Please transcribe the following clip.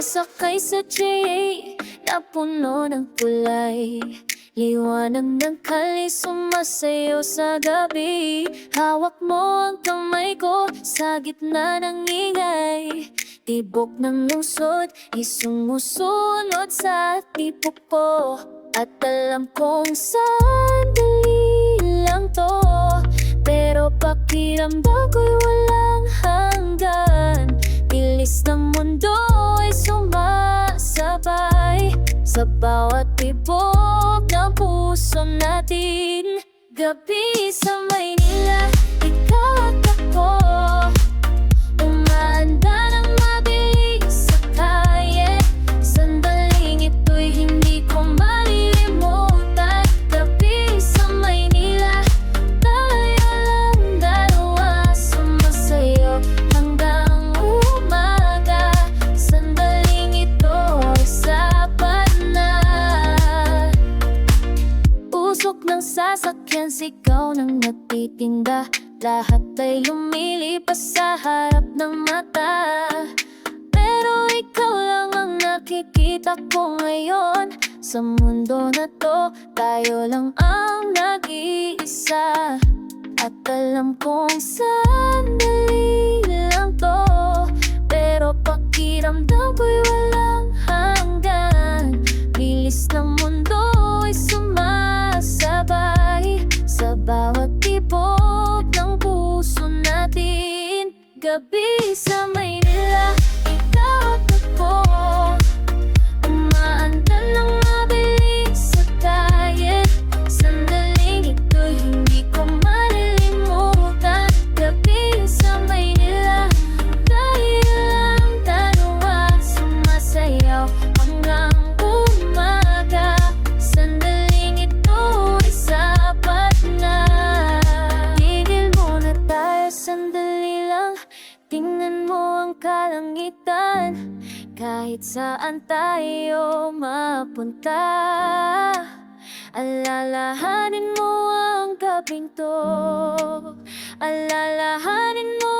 Sumasakay sa jeep na puno ng kulay. Liwanag ng kalye sumasayaw sa gabi. Hawak mo ang kamay ko sa gitna ng ingay. Tibok ng lungsod ay sumusunod sa tibok ko. At alam kong sandali lang to, pero pakiramdam ko'y walang hanggan. Bilis ng mundo ay sumasabay sa bawat tibok ng puso natin. Gabi sa Maynila, ikaw at ako, umaanda ng mabilis sa kalye. Sandaling ito'y hindi ko malilimutan. Gabi sa Maynila, tayo lang dalawa, sumasayaw hanggang umaga. Sandaling ito ay sapat na. Usok ng sasakyan, sigaw ng nagtitinda, lahat ay lumilipas sa harap ng mata. Pero ikaw lang ang nakikita ko ngayon. Sa mundo na to, tayo lang ang nag-iisa. At alam kong sandali lang to, pero pakiramdam ko'y walang hanggan. Bilis ng mundo ay sumasabay sa bawat tibok ng puso natin. Gabi sa Maynila, ikaw at ako, umaanda ng mabilis sa kalye. Sandaling ito'y hindi ko malilimutan. Gabi sa Maynila, tayo lang dalawa, sumasayaw hanggang umaga. Sandaling ito ay sapat na. Tigil muna tayo sandali lang, tingnan mo ang kalangitan. Kahit saan tayo mapunta, alalahanin mo ang gabing to. Alalahanin mo